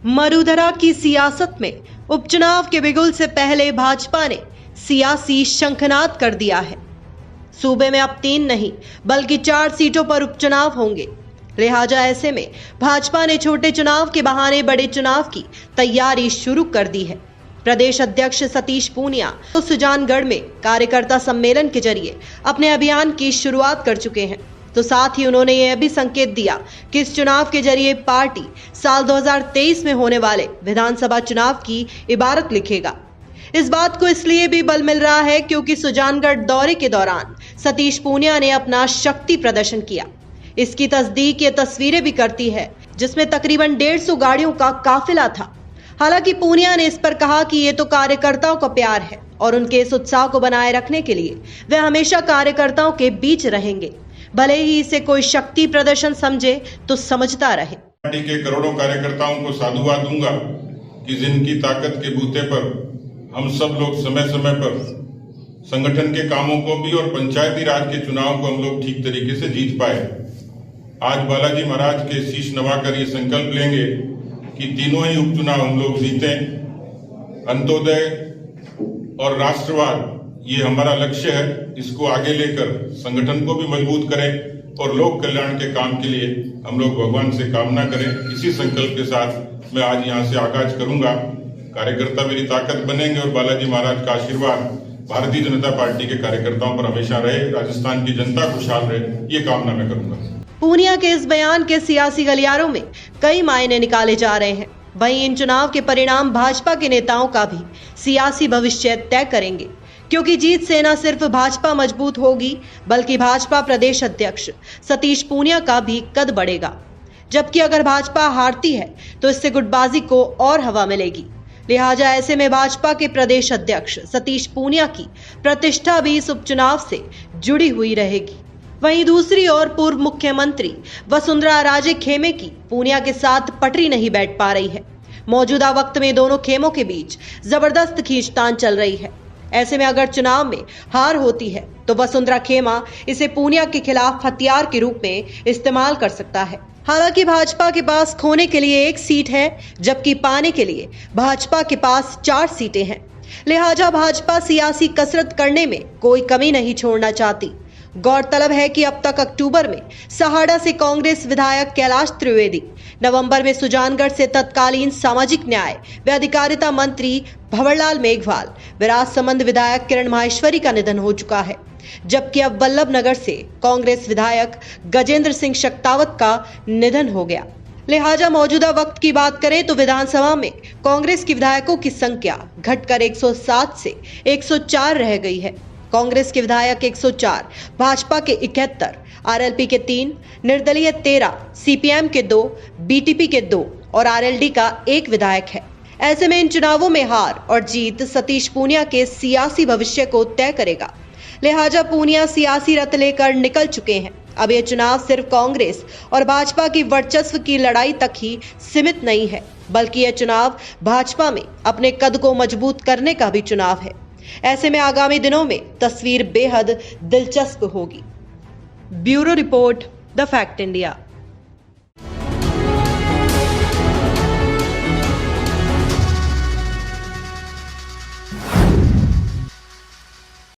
मरुधरा की सियासत में उपचुनाव के बिगुल से पहले भाजपा ने सियासी शंखनाद कर दिया है। सूबे में अब 3 नहीं बल्कि 4 सीटों पर उपचुनाव होंगे। लिहाजा ऐसे में भाजपा ने छोटे चुनाव के बहाने बड़े चुनाव की तैयारी शुरू कर दी है। प्रदेश अध्यक्ष सतीश पूनिया तो सुजानगढ़ में कार्यकर्ता सम्मेलन के जरिए अपने अभियान की शुरुआत कर चुके हैं। तो साथ ही उन्होंने यह भी संकेत दिया कि इस चुनाव के जरिए पार्टी साल 2023 में होने वाले विधानसभा चुनाव की इबारत लिखेगा। इस बात को इसलिए भी बल मिल रहा है क्योंकि सुजानगढ़ दौरे के दौरान सतीश पूनिया ने अपना शक्ति प्रदर्शन किया। इसकी तस्दीक ये तस्वीरें भी करती है जिसमें तकरीबन 150 गाड़ियों का काफिला था। हालांकि पूनिया ने इस पर कहा कि ये तो कार्यकर्ताओं का प्यार है और उनके इस उत्साह को बनाए रखने के लिए वे हमेशा कार्यकर्ताओं के बीच रहेंगे, भले ही इसे कोई शक्ति प्रदर्शन समझे तो समझता रहे। पार्टी के करोड़ों कार्यकर्ताओं को साधुवाद दूंगा कि जिनकी ताकत के बूते पर हम सब लोग समय समय पर संगठन के कामों को भी और पंचायती राज के चुनाव को हम लोग ठीक तरीके से जीत पाए। आज बालाजी महाराज के शीश नवाकर ये संकल्प लेंगे कि तीनों ही उपचुनाव हम लोग जीतें। अंत्योदय और राष्ट्रवाद ये हमारा लक्ष्य है। इसको आगे लेकर संगठन को भी मजबूत करें और लोक कल्याण के काम के लिए हम लोग भगवान से कामना करें। इसी संकल्प के साथ मैं आज यहाँ से आगाज करूंगा। कार्यकर्ता मेरी ताकत बनेंगे और बालाजी महाराज का आशीर्वाद भारतीय जनता पार्टी के कार्यकर्ताओं पर हमेशा रहे, राजस्थान की जनता खुशहाल रहे, ये कामना मैं करूंगा। पूनिया के इस बयान के सियासी गलियारों में कई मायने निकाले जा रहे हैं। वहीं इन चुनाव के परिणाम भाजपा के नेताओं का भी सियासी भविष्य तय करेंगे, क्योंकि जीत से न सिर्फ भाजपा मजबूत होगी बल्कि भाजपा प्रदेश अध्यक्ष सतीश पूनिया का भी कद बढ़ेगा। जबकि अगर भाजपा हारती है तो इससे गुटबाजी को और हवा मिलेगी। लिहाजा ऐसे में भाजपा के प्रदेश अध्यक्ष सतीश पूनिया की प्रतिष्ठा भी इस उपचुनाव से जुड़ी हुई रहेगी। वहीं दूसरी ओर पूर्व मुख्यमंत्री वसुंधरा राजे खेमे की पूनिया के साथ पटरी नहीं बैठ पा रही है। मौजूदा वक्त में दोनों खेमों के बीच जबरदस्त खींचतान चल रही है। ऐसे में अगर चुनाव में हार होती है तो वसुंधरा खेमा इसे पूनिया के खिलाफ हथियार के रूप में इस्तेमाल कर सकता है। हालांकि भाजपा के पास खोने के लिए 1 सीट है, जबकि पाने के लिए भाजपा के पास 4 सीटें हैं। लिहाजा भाजपा सियासी कसरत करने में कोई कमी नहीं छोड़ना चाहती। गौरतलब है कि अब तक अक्टूबर में सहाड़ा से कांग्रेस विधायक कैलाश त्रिवेदी, नवंबर में सुजानगढ़ से तत्कालीन सामाजिक न्याय व अधिकारिता मंत्री भंवरलाल मेघवाल, राजसमंद विधायक किरण माहेश्वरी का निधन हो चुका है। जबकि अब वल्लभनगर से कांग्रेस विधायक गजेंद्र सिंह शक्तावत का निधन हो गया। लिहाजा मौजूदा वक्त की बात करें तो विधानसभा में कांग्रेस के विधायकों की संख्या घटकर 107 से 104 रह गई है। कांग्रेस के विधायक 104, भाजपा के 71, आरएलपी के 3, निर्दलीय 13, सीपीएम के 2, बीटीपी के 2 और आरएलडी का 1 विधायक है। ऐसे में इन चुनावों में हार और जीत सतीश पूनिया के सियासी भविष्य को तय करेगा। लिहाजा पूनिया सियासी रथ लेकर निकल चुके हैं। अब यह चुनाव सिर्फ कांग्रेस और भाजपा की वर्चस्व की लड़ाई तक ही सीमित नहीं है, बल्कि यह चुनाव भाजपा में अपने कद को मजबूत करने का भी चुनाव है। ऐसे में आगामी दिनों में तस्वीर बेहद दिलचस्प होगी। Bureau report, the fact India.